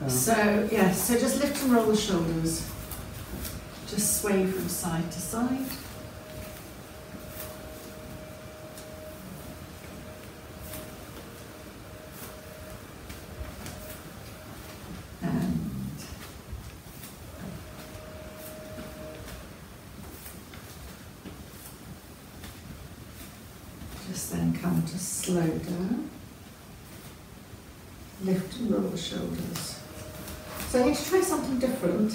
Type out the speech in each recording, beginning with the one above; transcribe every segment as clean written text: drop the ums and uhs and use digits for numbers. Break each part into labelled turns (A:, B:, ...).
A: So, yes, so just lift and roll the shoulders. Just sway from side to side. And just then come to slow down. Lift and roll the shoulders. So I'm going to try something different,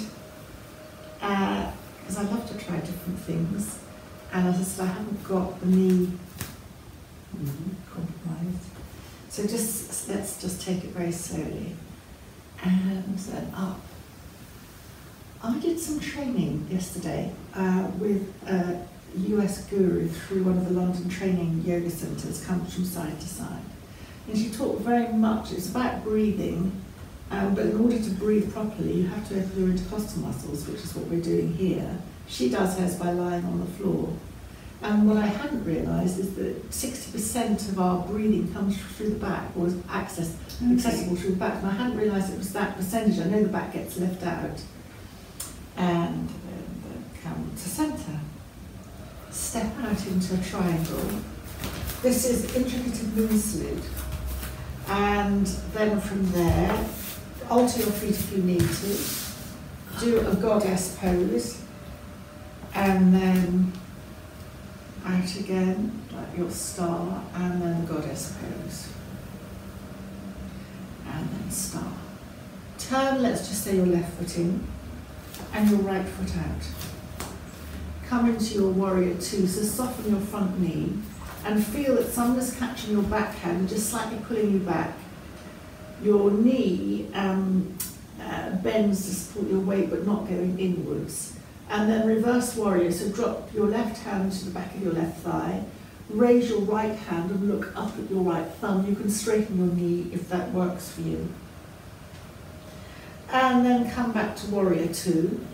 A: because I love to try different things. And as I said, I haven't got the knee compromised. So let's just take it very slowly. And then up. I did some training yesterday with a US guru through one of the London training yoga centres, comes from side to side. And she talked very much, it's about breathing, but in order to breathe properly, you have to open your intercostal muscles, which is what we're doing here. She does hers by lying on the floor. And what I hadn't realised is that 60% of our breathing comes through the back, or is accessible through the back. And I hadn't realised it was that percentage. I know the back gets left out. And then come to centre. Step out into a triangle. This is intricate moon salute. And then from there, alter your feet if you need to. Do a goddess pose. And then out again, like your star, and then goddess pose. And then star. Turn, let's just say your left foot in, and your right foot out. Come into your warrior two, so soften your front knee, and feel that someone is catching your backhand, just slightly pulling you back. Your knee bends to support your weight, but not going inwards. And then reverse warrior, so drop your left hand to the back of your left thigh, raise your right hand and look up at your right thumb. You can straighten your knee if that works for you. And then come back to warrior two.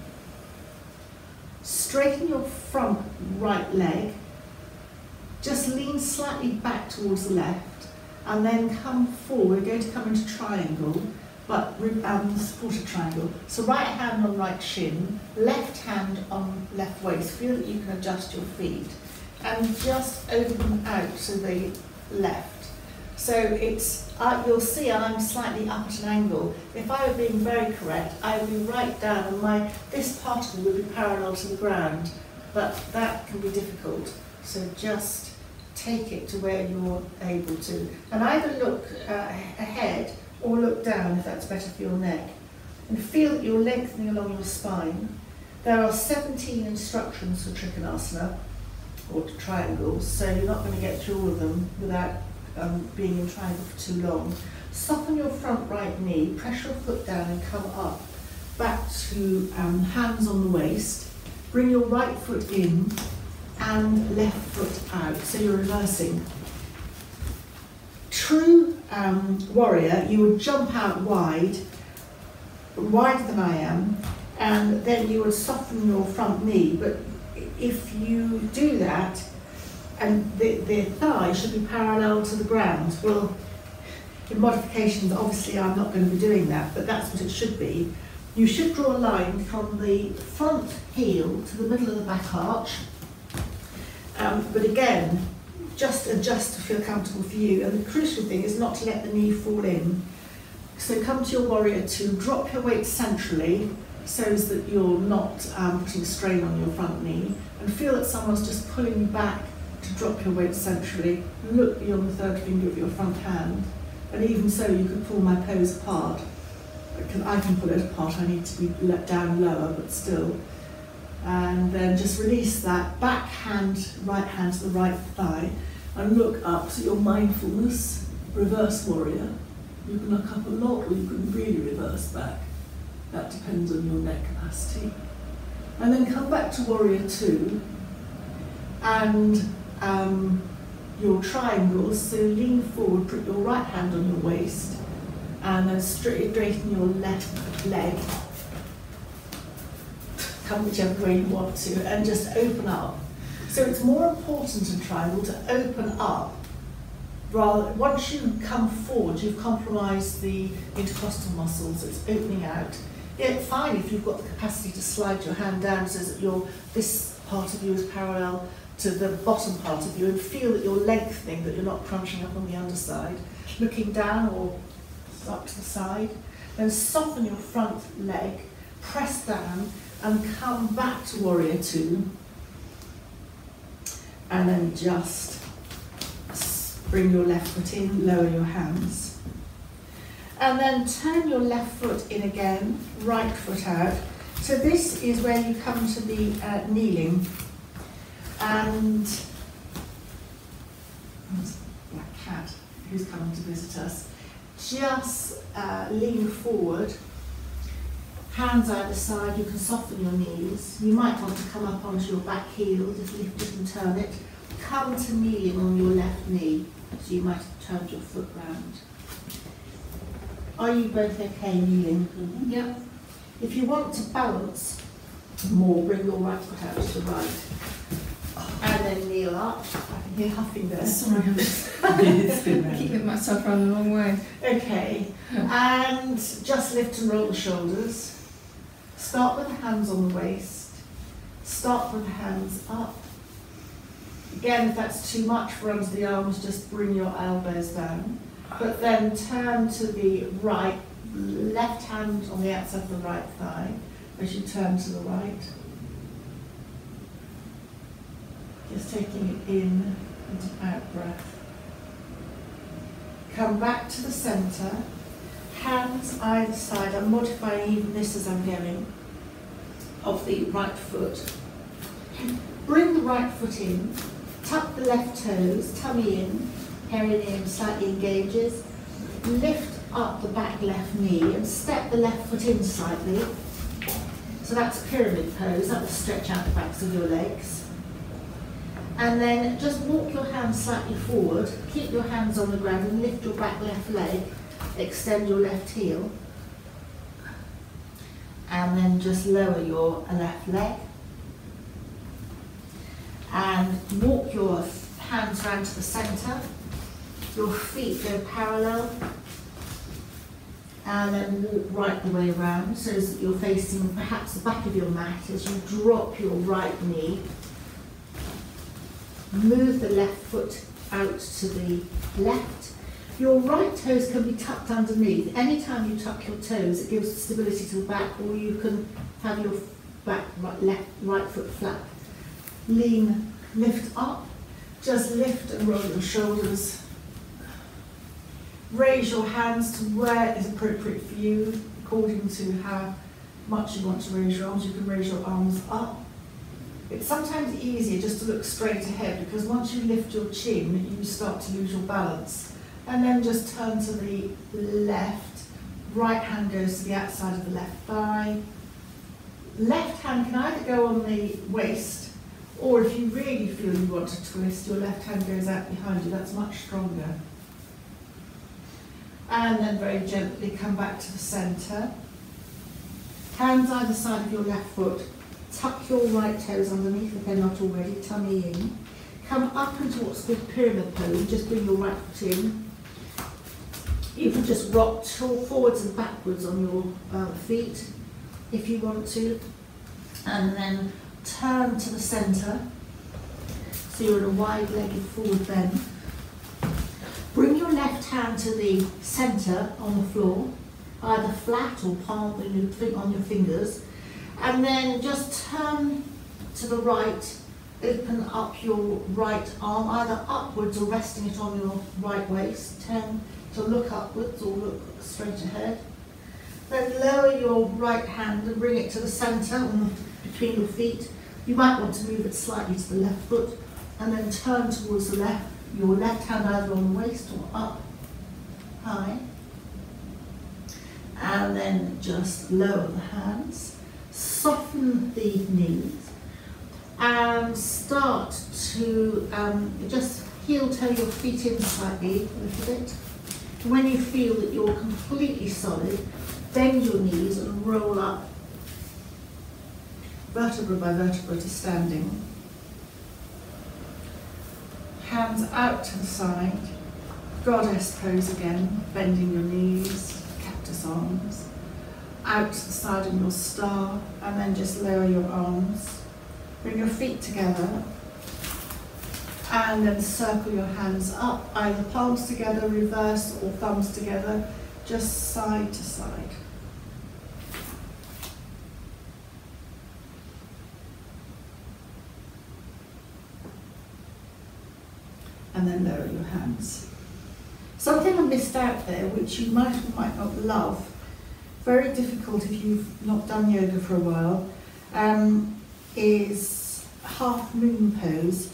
A: Straighten your front right leg, just lean slightly back towards the left, and then come forward. We're going to come into triangle, but support a triangle. So right hand on right shin, left hand on left waist. Feel that you can adjust your feet, and just open them out to the left. So it's, you'll see I'm slightly up at an angle. If I were being very correct, I would be right down, and this particle would be parallel to the ground, but that can be difficult. So just take it to where you're able to. And either look ahead or look down if that's better for your neck. And feel that you're lengthening along your spine. There are 17 instructions for Trikonasana, or triangles, so you're not going to get through all of them without being in triangle for too long. Soften your front right knee, press your foot down and come up, back to hands on the waist. Bring your right foot in and left foot out, so you're reversing. True warrior, you would jump out wider than I am, and then you would soften your front knee. But if you do that, and the thigh should be parallel to the ground. Well, in modifications, obviously I'm not going to be doing that, but that's what it should be. You should draw a line from the front heel to the middle of the back arch. But again, just adjust to feel comfortable for you. And the crucial thing is not to let the knee fall in. So come to your warrior two, drop your weight centrally so that you're not putting strain on your front knee, and feel that someone's just pulling you back to drop your weight centrally. Look beyond the third finger of your front hand, and even so you could pull my pose apart. I can pull it apart, I need to be let down lower, but still. And then just release that, back hand, right hand to the right thigh, and look up. So your mindfulness, reverse warrior. You can look up a lot, or you can really reverse back. That depends on your neck capacity. And then come back to warrior two, and your triangles, so lean forward, put your right hand on your waist, and then straighten your left leg. Come whichever way you want to, and just open up. So it's more important in triangle to open up Once you come forward, you've compromised the intercostal muscles. It's opening out. It's fine if you've got the capacity to slide your hand down so that this part of you is parallel to the bottom part of you, and feel that you're lengthening, that you're not crunching up on the underside. Looking down or up to the side. Then soften your front leg, press down, and come back to Warrior Two. And then just bring your left foot in, lower your hands. And then turn your left foot in again, right foot out. So this is where you come to the kneeling. And black cat who's coming to visit us. Just lean forward, hands either side. You can soften your knees. You might want to come up onto your back heel, just lift it and turn it. Come to kneeling on your left knee, so you might have turned your foot round. Are you both okay kneeling?
B: Mm-hmm.
A: Yeah. If you want to balance more, bring your right foot out to the right. And then kneel up. I can hear huffing there.
B: Sorry, I'm keeping myself around the wrong way.
A: Okay. And just lift and roll the shoulders. Start with the hands on the waist. Start with the hands up. Again, if that's too much for under the arms, just bring your elbows down. But then turn to the right, left hand on the outside of the right thigh as you turn to the right. Just taking it in and out breath. Come back to the centre. Hands either side. I'm modifying even this as I'm going, of the right foot. Bring the right foot in. Tuck the left toes, tummy in, perineum slightly engages. Lift up the back left knee and step the left foot in slightly. So that's pyramid pose. That will stretch out the backs of your legs. And then just walk your hands slightly forward, keep your hands on the ground and lift your back left leg, extend your left heel. And then just lower your left leg. And walk your hands round to the centre. Your feet go parallel. And then walk right the way around so that you're facing perhaps the back of your mat as you drop your right knee. Move the left foot out to the left. Your right toes can be tucked underneath. Anytime you tuck your toes, it gives stability to the back, or you can have your back right foot flat. Lean, lift up. Just lift and roll your shoulders. Raise your hands to where is appropriate for you, according to how much you want to raise your arms. You can raise your arms up. It's sometimes easier just to look straight ahead, because once you lift your chin, you start to lose your balance. And then just turn to the left. Right hand goes to the outside of the left thigh. Left hand can either go on the waist, or if you really feel you want to twist, your left hand goes out behind you. That's much stronger. And then very gently come back to the centre. Hands either side of your left foot. Tuck your right toes underneath if they're not already, tummy in. Come up into what's called pyramid pose, just bring your right foot in. You can just rock forwards and backwards on your feet if you want to. And then turn to the centre, so you're in a wide-legged forward bend. Bring your left hand to the centre on the floor, either flat or palm on your fingers. And then just turn to the right, open up your right arm, either upwards or resting it on your right waist. Turn to look upwards or look straight ahead. Then lower your right hand and bring it to the centre between your feet. You might want to move it slightly to the left foot, and then turn towards the left. Your left hand either on the waist or up high. And then just lower the hands. Soften the knees and start to just heel toe your feet in slightly a little bit. When you feel that you're completely solid, bend your knees and roll up vertebra by vertebra to standing. Hands out to the side. goddess pose again, bending your knees, cactus arms, out to the side of your star, and then just lower your arms. Bring your feet together, and then circle your hands up, either palms together, reverse, or thumbs together, just side to side. And then lower your hands. Something I missed out there, which you might or might not love, very difficult if you've not done yoga for a while, is half moon pose.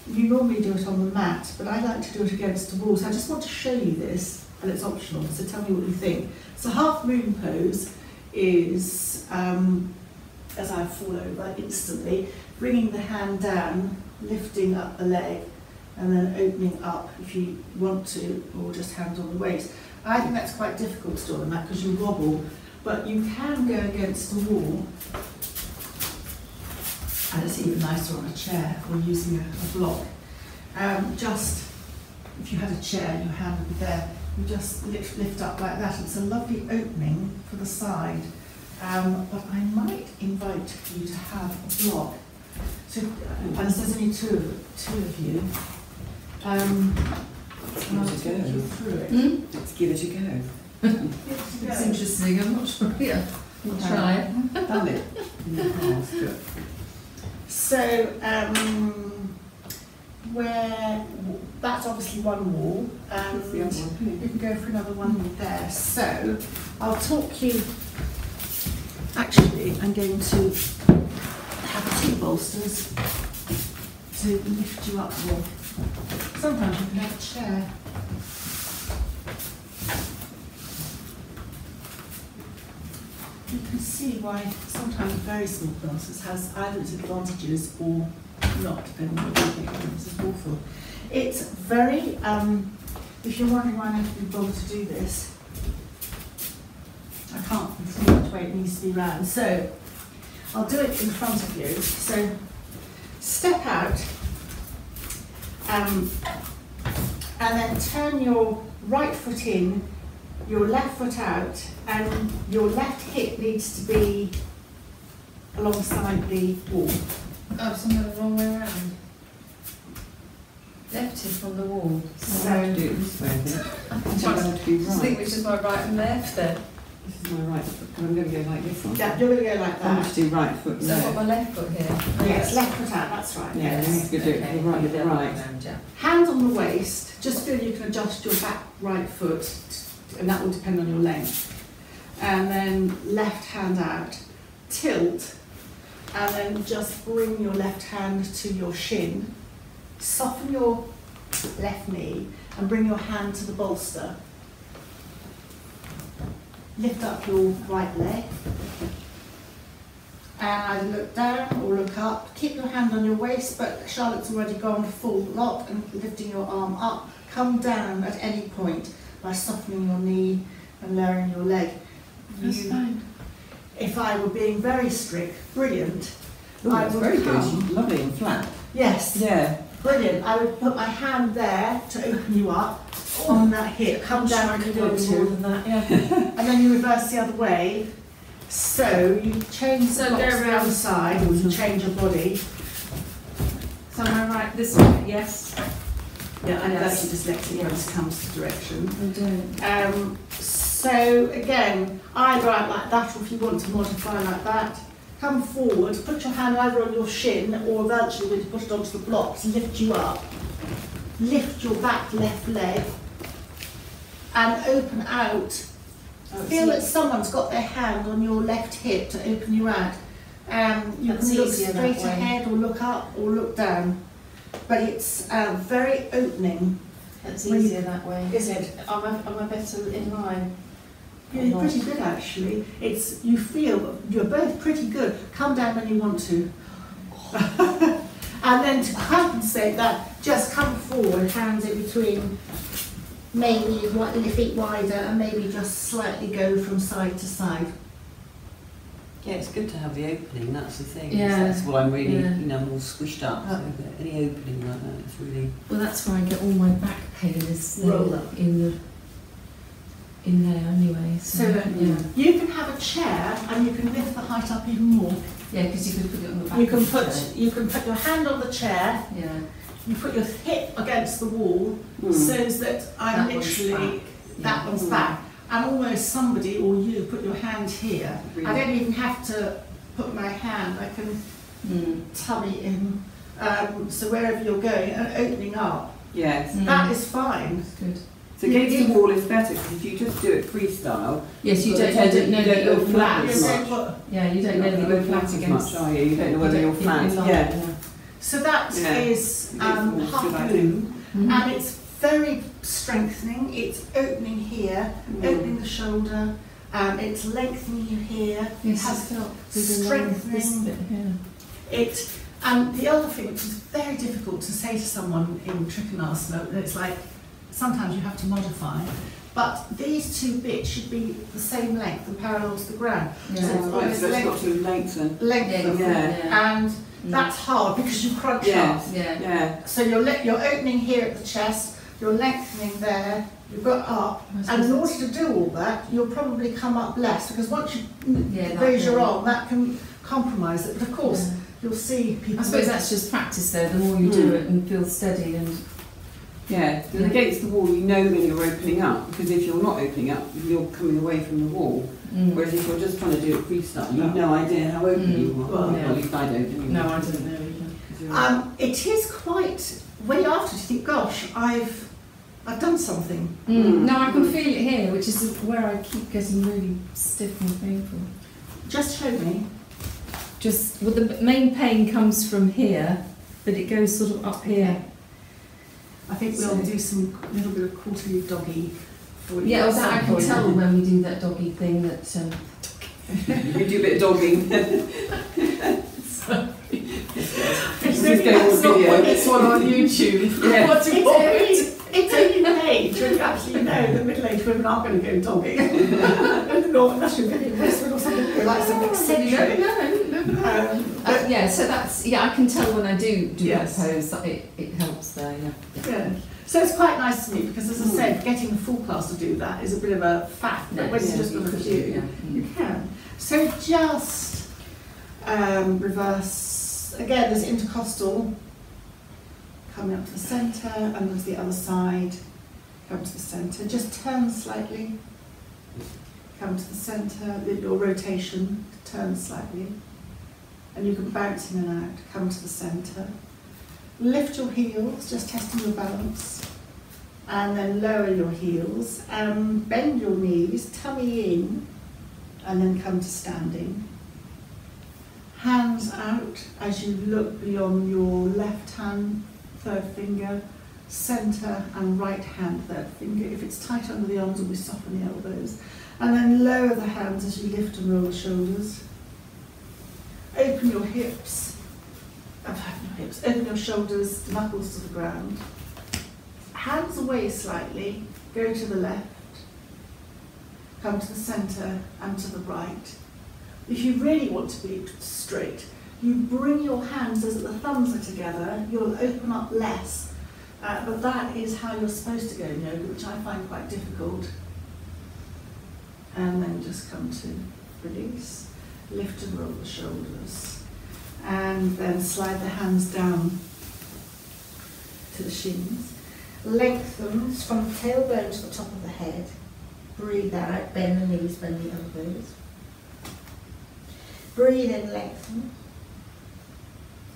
A: You normally do it on the mat, but I like to do it against the wall. So I just want to show you this, and it's optional, so tell me what you think. So half moon pose is, as I fall over instantly, bringing the hand down, lifting up the leg, and then opening up if you want to, or just hand on the waist. I think that's quite difficult to do on the mat because you wobble, but you can go against the wall, and it's even nicer on a chair or using a block. Just, if you had a chair, your hand would be there, you just lift up like that. It's a lovely opening for the side, but I might invite you to have a block. So, and there's only two of you.
C: Let's give it a go. Let's give it a go.
B: It's interesting, I'm not sure. Yeah, we'll try it.
C: Done it in the past, but
A: so, where that's obviously one wall, and
C: the other one.
A: you can go for another one there. So, I'll talk you. Actually, I'm going to have 2 bolsters to lift you up with. Sometimes you can have a chair. You can see why sometimes very small classes has either its advantages or not, depending on what you think. This is awful. It's very, if you're wondering why I have to be bothered to do this, I can't see which way it needs to be round. So, I'll do it in front of you. So, step out, and then turn your right foot in, your left foot out, and your left hip needs to be alongside the wall.
B: Oh, so I'm the wrong way around. Left hip on the wall.
C: So I do it this way, I think.
B: I'm
C: I think to be
B: just think
C: right.
B: which is my right and left then.
C: This is my right foot. I'm going to go like this one.
A: Yeah, you're going to go like
C: I'm going
A: that.
C: to do right foot
B: So I've got
C: there.
B: my left foot here.
A: Yes, left foot out, that's right.
C: Yeah,
A: Yes.
C: you need to do it with the right. With the right.
B: Round, yeah.
A: Hands on the waist, just feel you can adjust your back right foot, and that will depend on your length. And then left hand out, tilt, and then just bring your left hand to your shin, soften your left knee, and bring your hand to the bolster. Lift up your right leg, and either look down or look up. Keep your hand on your waist, but Charlotte's already gone full lock and lifting your arm up. Come down at any point by softening your knee and lowering your leg.
B: That's fine.
A: If I were being very strict, brilliant.
C: Oh,
A: I
C: that's
A: would
C: very
A: come.
C: good. Lovely and flat.
A: Yes,
C: Yeah.
A: brilliant. I would put my hand there to open you up on that hip. Come down if you want to.
B: that, yeah.
A: And then you reverse the other way. So you change
B: So
A: the
B: go
A: blocks the
B: around.
A: other side, or you change your body.
B: So am I right this way? Yes.
A: Yeah, I'm
B: Yes.
A: actually dyslexic when it comes to direction.
B: I do.
A: So again, either out like that, or if you want to modify like that, come forward, put your hand either on your shin, or eventually when you put it onto the blocks, lift you up. Lift your back left leg, and open out. Feel that someone's got their hand on your left hip to open you out. You
B: That's
A: can look
B: easier that
A: straight
B: way.
A: ahead, or look up, or look down. But it's very opening.
B: That's
A: When you-
B: easier that way.
A: Is it?
B: Am I better in line?
A: Yeah, you're pretty good actually. It's, you feel you're both pretty good. Come down when you want to. And then to compensate that, just come forward, hands in between, maybe your feet wider, and maybe just slightly go from side to side.
C: Yeah, it's good to have the opening, that's the thing.
B: Yeah.
C: That's what I'm really,
B: Yeah.
C: you know, more squished up. So any opening like that is really...
B: Well, that's where I get all my back pain is
A: Roll up.
B: in there anyway.
A: So
B: yeah.
A: you can have a chair and you can lift the height up even more.
B: Yeah, because you can put it on the back.
A: You can put your hand on the chair.
B: Yeah.
A: You put your hip against the wall, so that I'm
B: That one's
A: literally
B: back.
A: that one's back, and almost somebody or you put your hand here.
C: Really?
A: I don't even have to put my hand. I can tummy in. So wherever you're going and opening up,
C: Yes.
A: that is fine.
B: That's good.
C: So against the wall is better, because if you just do it freestyle...
B: Yes, you
C: Well,
B: don't know that you're
C: open
B: flat.
C: up as much.
B: Yeah, you don't know that you're flat against...
C: as much, are you? You don't know whether you're flat.
B: Yeah.
A: So that is half moon, and it's very strengthening. It's opening here, opening the shoulder. It's lengthening you here. It has strengthening. And the other thing, which is very difficult to say to someone in Trikonasana, it's like sometimes you have to modify, but these two bits should be the same length and parallel to the ground.
B: Yeah.
A: So it's always
C: So it's got to lengthen.
A: And that's hard because you crunch up.
B: Yeah.
A: So you're opening here at the chest, you're lengthening there, you've got up, and in order to do all that, you'll probably come up less, because once you raise your arm, that can compromise it. But of course, you'll see people...
B: I suppose that's just practice though, the more you do it and feel steady and...
C: Yeah, because against the wall you know when you're opening up, because if you're not opening up, you're coming away from the wall. Whereas if you're just trying to do it freestyle, you've no idea how open you are.
A: Well,
C: at least I don't. Anyway.
B: No, I don't know either.
A: It is quite... When you're after, you think, gosh, I've done something.
B: No, I can feel it here, which is where I keep getting really stiff and painful.
A: Just show me.
B: Well, the main pain comes from here, but it goes sort of up here.
A: I think we'll do some little bit of quarterly doggy for you.
B: Yeah, I can tell when we do that doggy thing that...
C: You do a bit of dogging.
A: This one on YouTube.
C: Yeah.
A: What do you want? It's only an age when you actually know that middle-aged women aren't going to go dogging. Unless you're getting Westwood or something like something eccentric.
B: yeah, so that's... Yeah, I can tell when I do
A: Yes.
B: that pose that it helps there,
A: Yeah. So it's quite nice to me because, as I said, getting the full class to do that is a bit of a fact. But when you're just on a few, you can. So just reverse. Again, there's intercostal coming up to the centre, and there's the other side. Come to the centre. Just turn slightly. Come to the centre. Your rotation. Turn slightly, and you can bounce in and out. Come to the centre. Lift your heels, just testing your balance, and then lower your heels, and bend your knees, tummy in, and then come to standing. Hands out as you look beyond your left hand, third finger, centre and right hand, third finger. If it's tight under the arms, we soften the elbows. And then lower the hands as you lift and roll the shoulders. Open your hips. Open your shoulders, knuckles to the ground. Hands away slightly, go to the left, come to the centre and to the right. If you really want to be straight, you bring your hands as the thumbs are together, you'll open up less. But that is how you're supposed to go in yoga, which I find quite difficult. And then just come to release, lift and roll the shoulders. And then slide the hands down to the shins. Lengthen from the tailbone to the top of the head. Breathe out, bend the knees, bend the elbows. Breathe in, lengthen.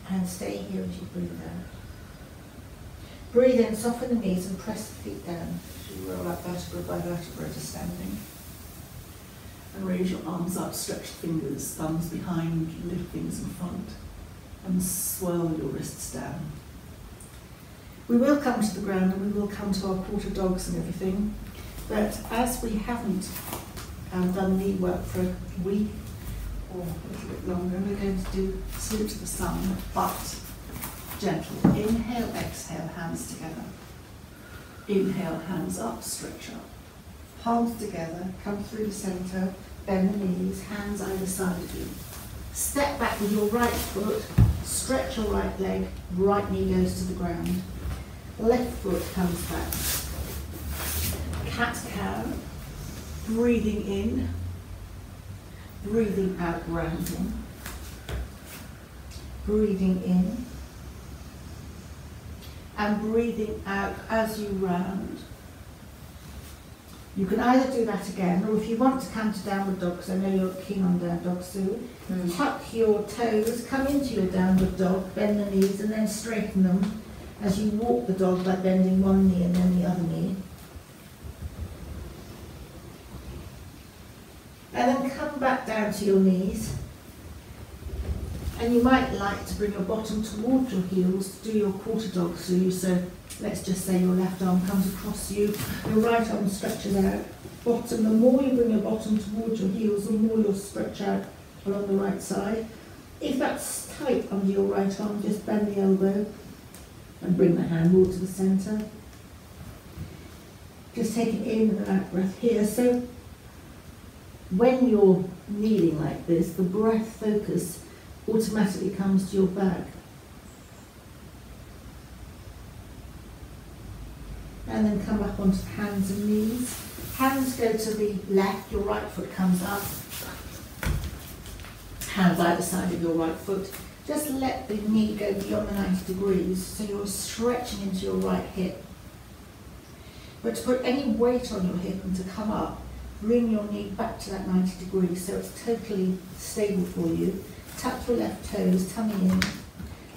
A: And stay here as you breathe out. Breathe in, soften the knees and press the feet down as you roll up vertebra by vertebra to standing. And raise your arms up, stretch the fingers, thumbs behind, lift things in front, and swirl your wrists down. We will come to the ground and we will come to our quarter dogs and everything, but as we haven't done knee work for a week or a little bit longer, we're going to do salute to the sun, but gentle. Inhale, exhale, hands together. Inhale, hands up, stretch up. Palms together, come through the centre, bend the knees, hands either side of you. Step back with your right foot, stretch your right leg, right knee goes to the ground. Left foot comes back. Cat-cow, breathing in, breathing out, rounding. Breathing in, and breathing out as you round. You can either do that again, or if you want to come to downward dog, because I know you're keen on down dog, Sue, tuck your toes, come into your downward dog, bend the knees, and then straighten them as you walk the dog by bending one knee and then the other knee. And then come back down to your knees. And you might like to bring your bottom towards your heels to do your quarter dog, Sue. So let's just say your left arm comes across you, your right arm stretches out. Bottom, the more you bring your bottom towards your heels, the more you'll stretch out along the right side. If that's tight under your right arm, just bend the elbow and bring the hand more to the centre. Just take an in and an out breath here. So when you're kneeling like this, the breath focus automatically comes to your back. And then come back onto the hands and knees. Hands go to the left, your right foot comes up. Hands either side of your right foot. Just let the knee go beyond the 90 degrees, so you're stretching into your right hip. But to put any weight on your hip and to come up, bring your knee back to that 90 degrees so it's totally stable for you. Tuck your left toes, tummy in,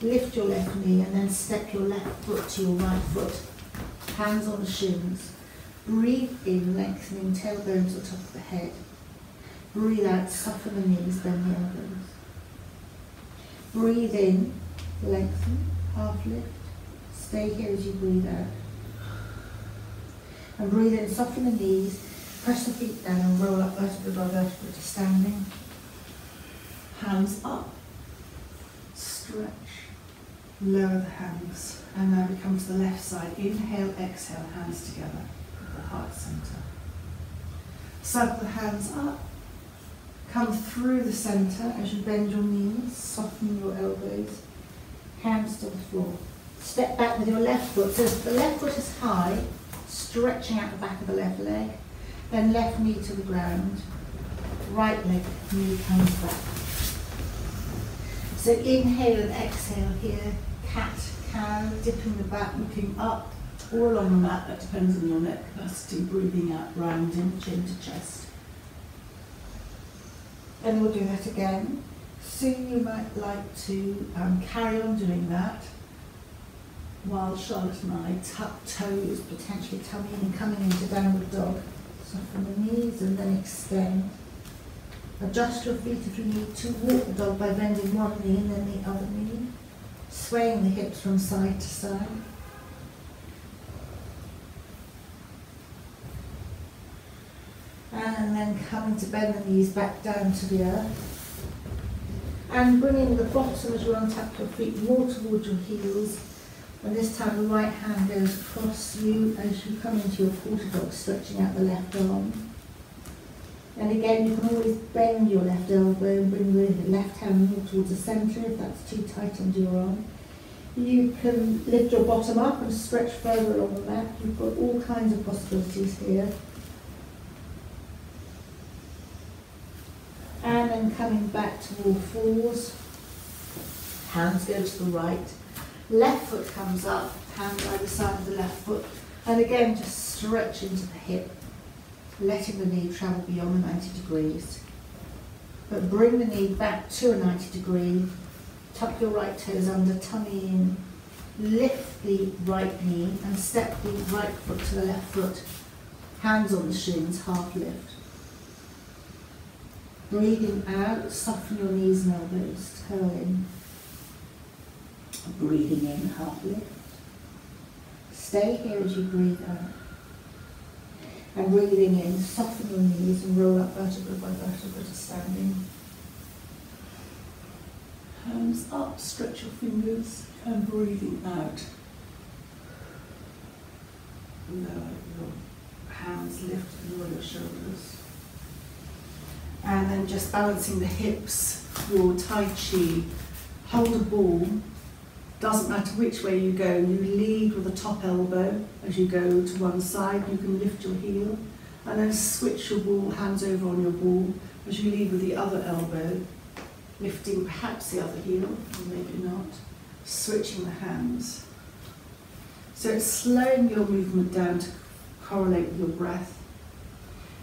A: lift your left knee and then step your left foot to your right foot. Hands on the shins. Breathe in, lengthening tailbone to the top of the head. Breathe out, soften the knees, bend the elbows. Breathe in, lengthen, half lift. Stay here as you breathe out. And breathe in, soften the knees, press the feet down and roll up vertebra by vertebra to standing. Hands up, stretch, lower the hands, and now we come to the left side. Inhale, exhale, hands together at the heart centre. Circle the hands up, come through the centre as you bend your knees, soften your elbows, hands to the floor. Step back with your left foot, so the left foot is high, stretching out the back of the left leg, then left knee to the ground, right leg, knee comes back. So inhale and exhale here, cat, cow, dipping the back, looking up, or along the mat, that depends on your neck capacity, breathing out, rounding, chin to chest. And we'll do that again. Soon you might like to carry on doing that while Charlotte and I tuck toes, potentially tummy in and coming into downward dog. Soften the knees and then extend. Adjust your feet if you need to. Walk the dog by bending one knee and then the other knee. Swaying the hips from side to side. And then coming to bend the knees back down to the earth. And bringing the bottom as you untap your feet more towards your heels. And this time the right hand goes across you as you come into your quarter dog, stretching out the left arm. And again, you can always bend your left elbow and bring the left hand more towards the centre if that's too tight under your arm. You can lift your bottom up and stretch further along the mat. You've got all kinds of possibilities here. And then coming back to all fours. Hands go to the right. Left foot comes up, hand either side of the left foot. And again, just stretch into the hip, letting the knee travel beyond the 90 degrees. But bring the knee back to a 90 degree. Tuck your right toes under, tummy in. Lift the right knee and step the right foot to the left foot. Hands on the shins, half lift. Breathing out, soften your knees and elbows, curl in. Breathing in, half lift. Stay here as you breathe out. And breathing in, soften your knees and roll up vertebra by vertebra to standing. Hands up, stretch your fingers, and breathing out. Lower your hands, lift and lower your shoulders. And then just balancing the hips, your Tai Chi. Hold a ball, doesn't matter which way you go, you lead with the top elbow as you go to one side, you can lift your heel, and then switch your ball, hands over on your ball, as you lead with the other elbow, lifting perhaps the other heel, or maybe not, switching the hands. So it's slowing your movement down to correlate with your breath.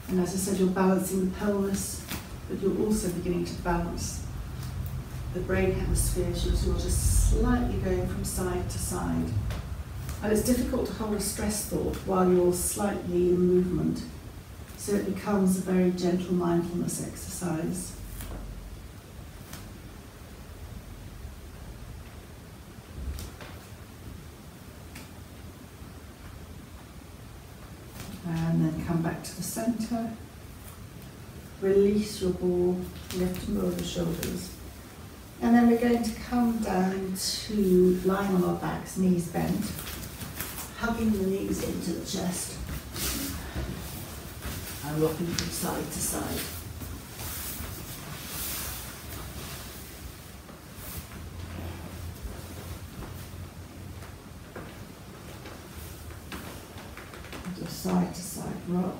A: And as I said, you're balancing the pelvis, but you're also beginning to balance the brain hemispheres, as you're just slightly going from side to side. And it's difficult to hold a stress thought while you're slightly in movement, so it becomes a very gentle mindfulness exercise. And then come back to the centre. Release your ball, lift and roll the shoulders. And then we're going to come down to lying on our backs, knees bent, hugging the knees into the chest, and rocking from side to side. Just side to side rock.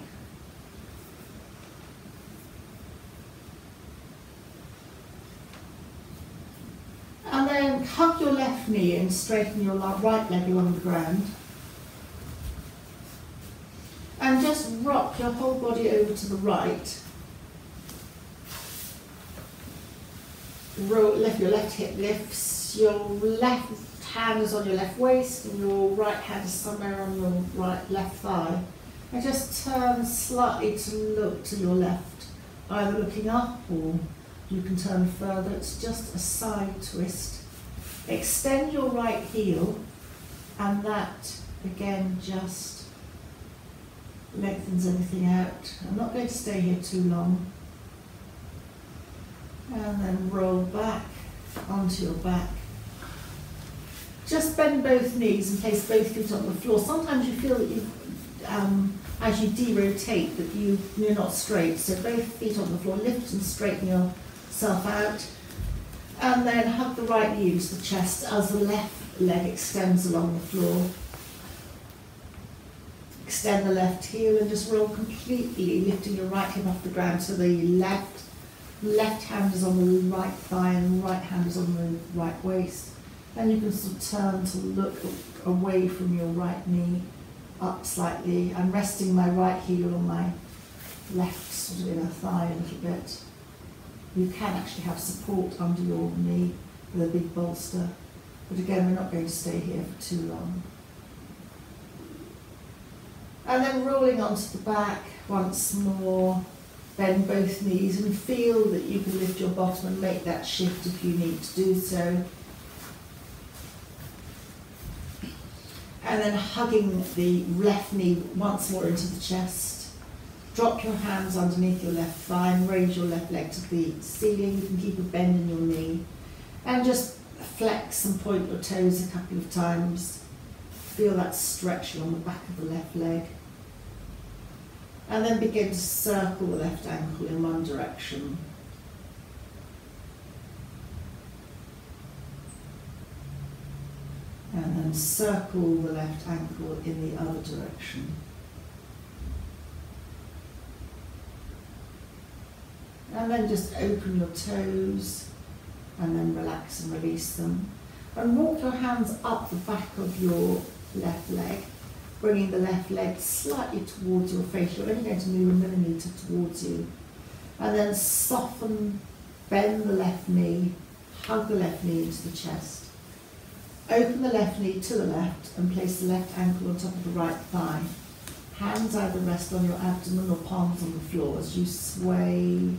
A: And then hug your left knee and straighten your right leg along the ground. And just rock your whole body over to the right. Your left hip lifts, your left hand is on your left waist, and your right hand is somewhere on your left thigh. And just turn slightly to look to your left, either looking up or you can turn further. It's just a side twist. Extend your right heel, and that again just lengthens anything out. I'm not going to stay here too long. And then roll back onto your back. Just bend both knees and place both feet on the floor. Sometimes you feel that you, as you de-rotate, that you're not straight. So both feet on the floor, lift and straighten yourself out. And then hug the right knee into the chest as the left leg extends along the floor. Extend the left heel and just roll completely, lifting your right hip off the ground so the left hand is on the right thigh and the right hand is on the right waist. Then you can sort of turn to look away from your right knee, up slightly. I'm resting my right heel on my left sort of inner thigh a little bit. You can actually have support under your knee with a big bolster. But again, we're not going to stay here for too long. And then rolling onto the back once more. Bend both knees and feel that you can lift your bottom and make that shift if you need to do so. And then hugging the left knee once more into the chest. Drop your hands underneath your left thigh and raise your left leg to the ceiling. You can keep a bend in your knee. And just flex and point your toes a couple of times. Feel that stretch along the back of the left leg. And then begin to circle the left ankle in one direction. And then circle the left ankle in the other direction. And then just open your toes and then relax and release them. And walk your hands up the back of your left leg, bringing the left leg slightly towards your face. You're only going to move a millimetre towards you. And then soften, bend the left knee, hug the left knee into the chest. Open the left knee to the left and place the left ankle on top of the right thigh. Hands either rest on your abdomen or palms on the floor as you sway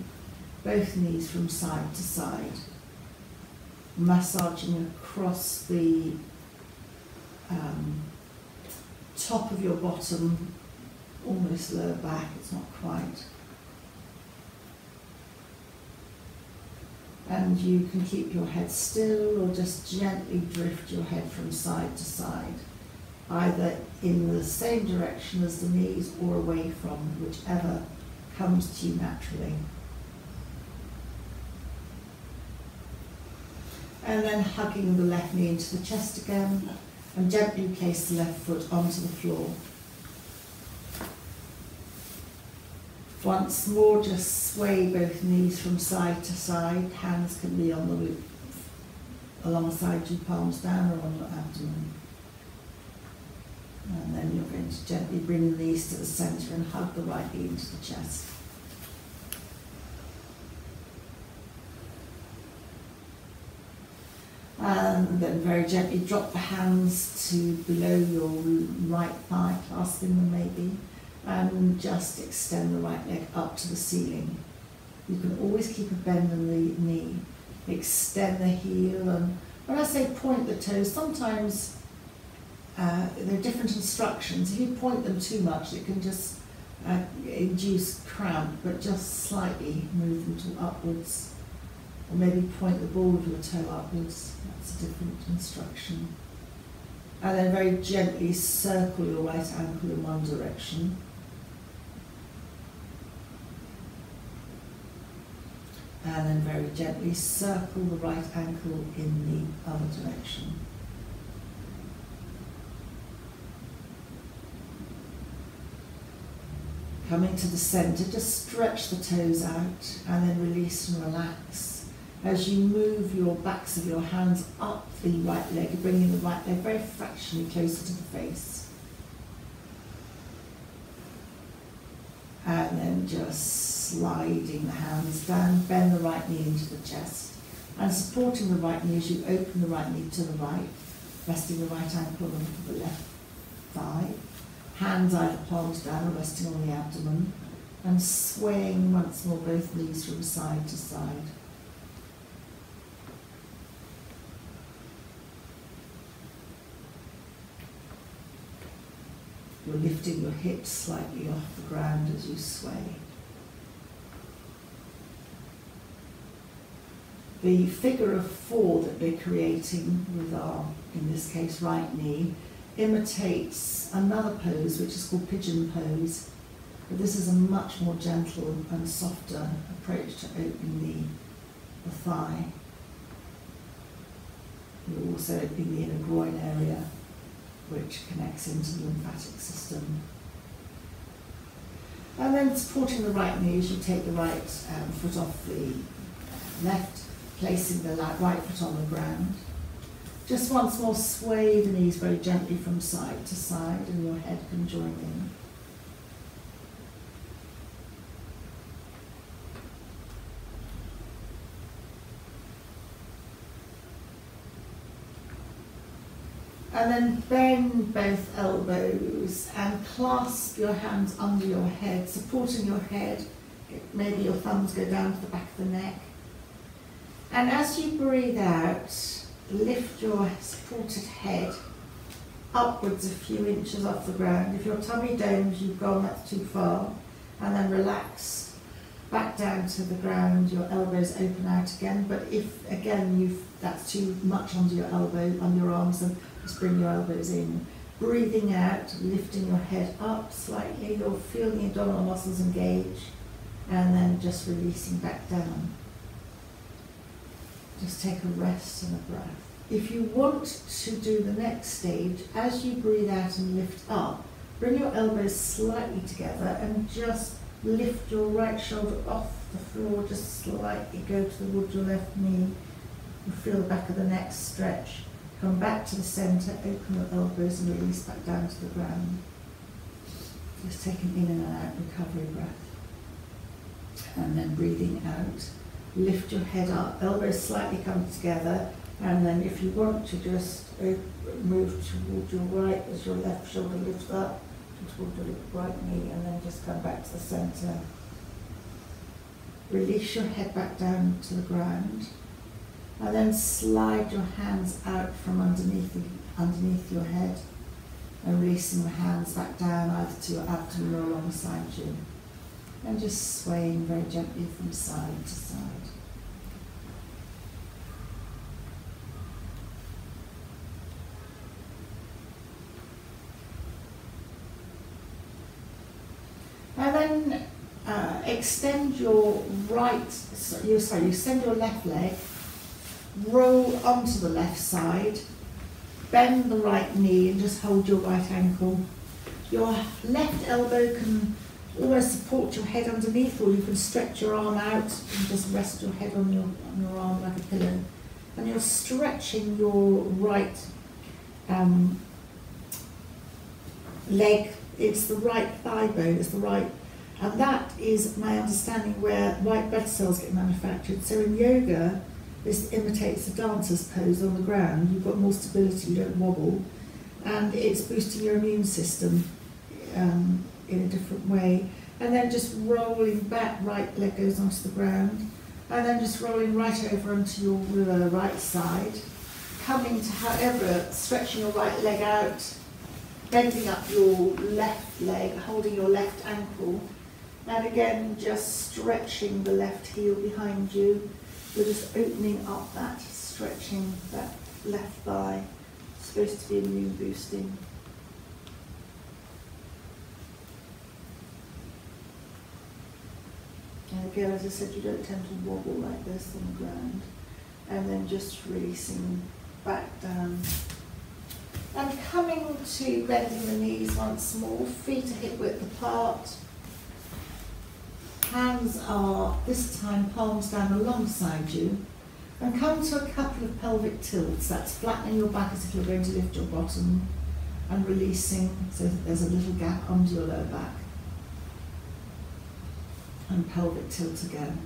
A: both knees from side to side, massaging across the top of your bottom, almost lower back, it's not quite. And you can keep your head still or just gently drift your head from side to side, either in the same direction as the knees or away from, whichever comes to you naturally. And then hugging the left knee into the chest again, and gently place the left foot onto the floor. Once more, just sway both knees from side to side. Hands can be on the alongside you, palms down, or on your abdomen. And then you're going to gently bring the knees to the centre and hug the right knee into the chest. And then very gently drop the hands to below your right thigh, clasping them maybe, and just extend the right leg up to the ceiling. You can always keep a bend in the knee. Extend the heel, and when I say point the toes, sometimes there are different instructions. If you point them too much, it can just induce cramp, but just slightly move them to upwards. Or maybe point the ball of your toe upwards. That's a different instruction. And then very gently circle your right ankle in one direction. And then very gently circle the right ankle in the other direction. Coming to the centre, just stretch the toes out and then release and relax. As you move your backs of your hands up the right leg, bringing the right leg very fractionally closer to the face. And then just sliding the hands down, bend the right knee into the chest, and supporting the right knee as you open the right knee to the right, resting the right ankle onto the left thigh, hands either palms down or resting on the abdomen, and swaying once more both knees from side to side. You're lifting your hips slightly off the ground as you sway. The figure of four that we're creating with our, in this case, right knee, imitates another pose which is called pigeon pose, but this is a much more gentle and softer approach to opening the thigh. You're also opening the inner groin area, which connects into the lymphatic system. And then supporting the right knee as you take the right foot off the left, placing the right foot on the ground. Just once more, sway the knees very gently from side to side, and your head can join in. And then bend both elbows and clasp your hands under your head, supporting your head. Maybe your thumbs go down to the back of the neck. And as you breathe out, lift your supported head upwards a few inches off the ground. If your tummy domes, you've gone, that's too far. And then relax back down to the ground, your elbows open out again. But if, again, that's too much under your elbow, under your arms, then just bring your elbows in. Breathing out, lifting your head up slightly. You'll feel the abdominal muscles engage. And then just releasing back down. Just take a rest and a breath. If you want to do the next stage, as you breathe out and lift up, bring your elbows slightly together and just lift your right shoulder off the floor, just slightly go towards your left knee. You feel the back of the neck stretch. Come back to the centre, open your elbows and release back down to the ground. Just taking in and out recovery breath. And then breathing out. Lift your head up, elbows slightly come together, and then if you want to just move towards your right as your left shoulder lifts up towards your right knee, and then just come back to the centre. Release your head back down to the ground, and then slide your hands out from underneath your head, and releasing the hands back down either to your abdomen or alongside you. And just swaying very gently from side to side. And then extend your you extend your left leg, roll onto the left side, bend the right knee and just hold your right ankle. Your left elbow can almost support your head underneath, or you can stretch your arm out and just rest your head on your arm like a pillow. And you're stretching your right leg. It's the right thigh bone, it's the right, and that is my understanding where white blood cells get manufactured. So in yoga, this imitates a dancer's pose on the ground. You've got more stability, you don't wobble, and it's boosting your immune system in a different way. And then just rolling back, right leg goes onto the ground, and then just rolling right over onto your right side, coming to, however, stretching your right leg out, bending up your left leg, holding your left ankle, and again just stretching the left heel behind you. You're just opening up that, stretching that left thigh. It's supposed to be immune boosting. And again, as I said, you don't tend to wobble like this on the ground. And then just releasing back down. And coming to bending the knees once more, feet are hip width apart. Hands are, this time, palms down alongside you. And come to a couple of pelvic tilts. That's flattening your back as if you're going to lift your bottom, and releasing so that there's a little gap under your lower back. And pelvic tilt again.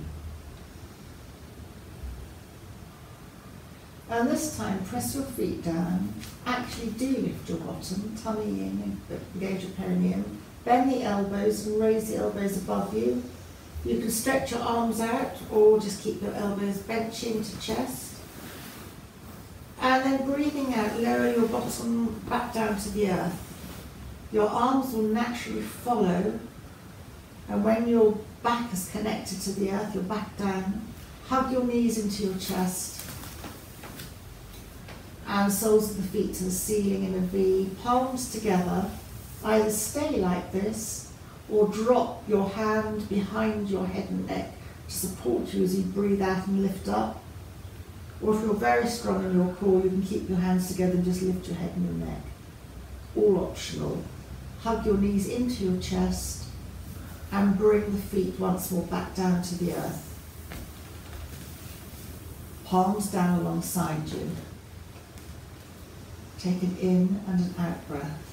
A: And this time, press your feet down. Actually do lift your bottom, tummy in, engage your perineum. Bend the elbows and raise the elbows above you. You can stretch your arms out or just keep your elbows bent chin to chest. And then breathing out, lower your bottom back down to the earth. Your arms will naturally follow, and when your back is connected to the earth, your back down, hug your knees into your chest, and soles of the feet to the ceiling in a V, palms together. Either stay like this, or drop your hand behind your head and neck to support you as you breathe out and lift up. Or if you're very strong in your core, you can keep your hands together and just lift your head and your neck. All optional. Hug your knees into your chest and bring the feet once more back down to the earth. Palms down alongside you. Take an in and an out breath.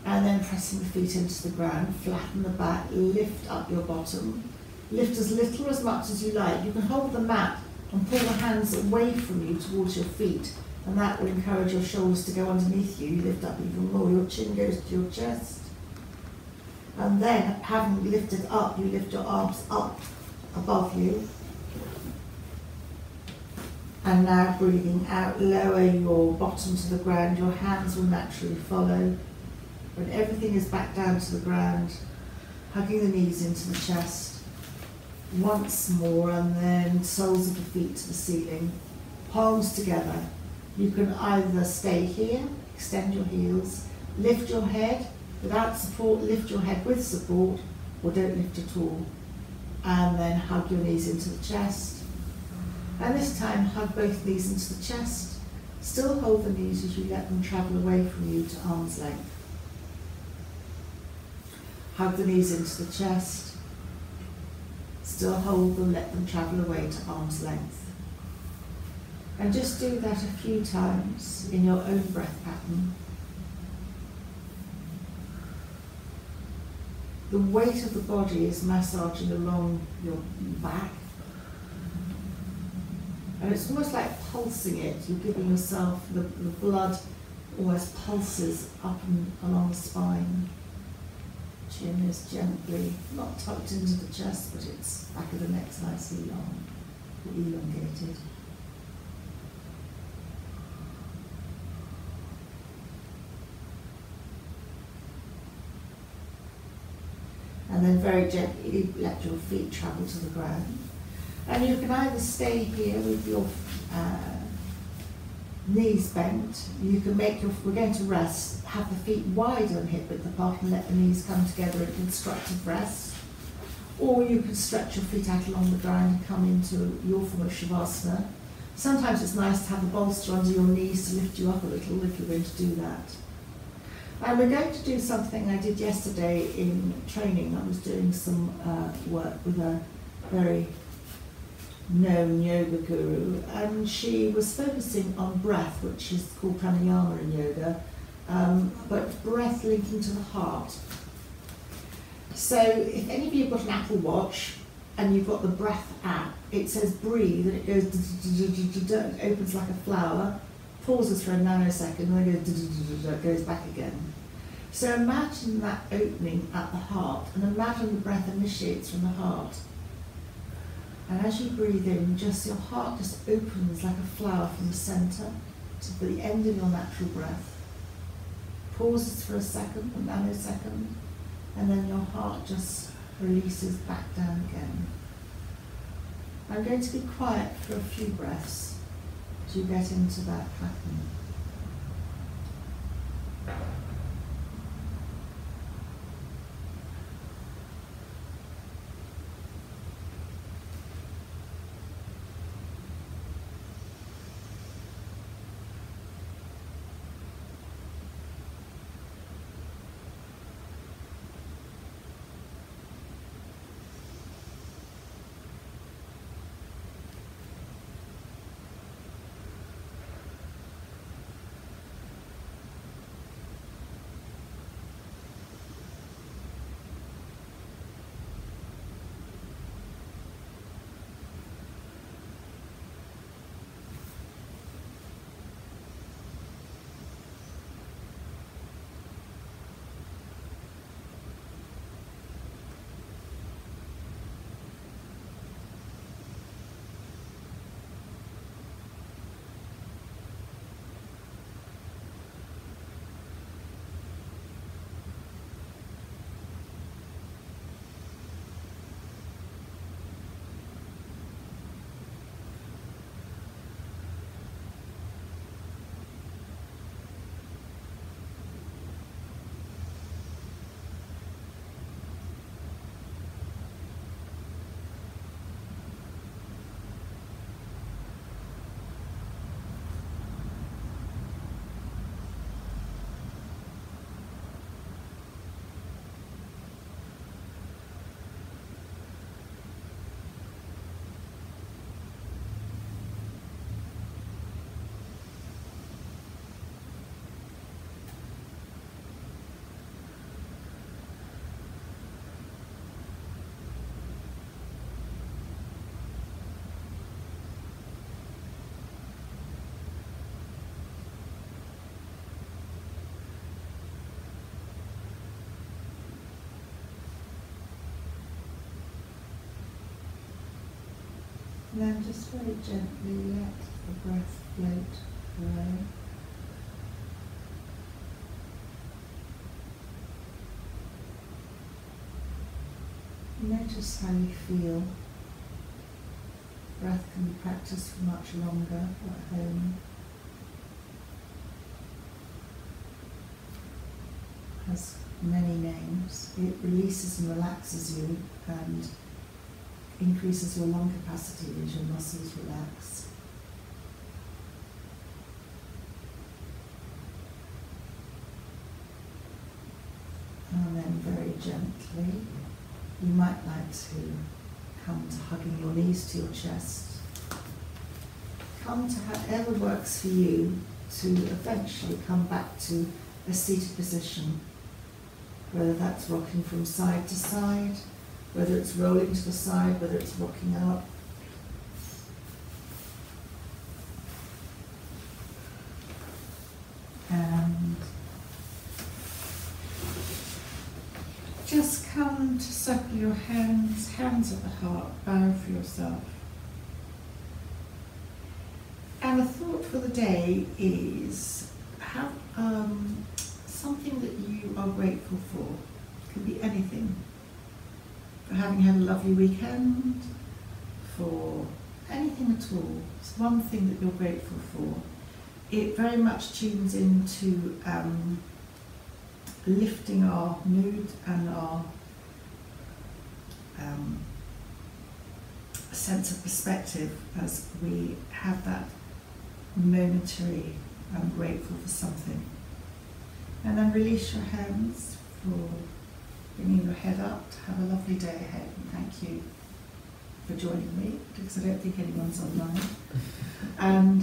A: And then pressing the feet into the ground, flatten the back, lift up your bottom. Lift as little or as much as you like. You can hold the mat and pull the hands away from you towards your feet, and that will encourage your shoulders to go underneath you. You lift up even more. Your chin goes to your chest. And then, having lifted up, you lift your arms up above you. And now breathing out, lower your bottom to the ground. Your hands will naturally follow. When everything is back down to the ground, hugging the knees into the chest. Once more, and then soles of the feet to the ceiling. Palms together. You can either stay here, extend your heels, lift your head without support, lift your head with support, or don't lift at all. And then hug your knees into the chest. And this time, hug both knees into the chest. Still hold the knees as you let them travel away from you to arm's length. Hug the knees into the chest. Still hold them, let them travel away to arm's length. And just do that a few times in your own breath pattern. The weight of the body is massaging along your back. And it's almost like pulsing it. You're giving yourself, the blood almost pulses up and along the spine. Chin is gently, not tucked into the chest, but it's back of the neck's nicely long, elongated. And then very gently let your feet travel to the ground. And you can either stay here with your knees bent. You can make your, we're going to rest, have the feet wide on hip width apart and let the knees come together in constructive rest. Or you can stretch your feet out along the ground and come into your form of Shavasana. Sometimes it's nice to have a bolster under your knees to lift you up a little if you're going to do that. And we're going to do something I did yesterday in training. I was doing some work with a very known yoga guru, and she was focusing on breath, which is called pranayama in yoga, but breath linking to the heart. So if any of you have got an Apple Watch and you've got the breath app, it says breathe and it goes, it opens like a flower, pauses for a nanosecond, and then goes back again. So imagine that opening at the heart, and imagine the breath initiates from the heart. And as you breathe in, just your heart just opens like a flower from the centre to the end of your natural breath. Pauses for a second, a nanosecond, and then your heart just releases back down again. I'm going to be quiet for a few breaths to get into that pattern. And then just very gently let the breath float away. Notice how you feel. Breath can be practiced for much longer at home. Has many names. It releases and relaxes you and increases your lung capacity as your muscles relax. And then very gently, you might like to come to hugging your knees to your chest. Come to however works for you to eventually come back to a seated position, whether that's rocking from side to side, whether it's rolling to the side, whether it's rocking up. And just come to circle your hands at the heart, bow for yourself. And the thought for the day is have something that you are grateful for. It can be anything. For having had a lovely weekend, for anything at all. It's one thing that you're grateful for. It very much tunes into lifting our mood and our a sense of perspective as we have that momentary I'm grateful for something. And then release your hands for bringing your head up. Have a lovely day ahead, and thank you for joining me, because I don't think anyone's online. And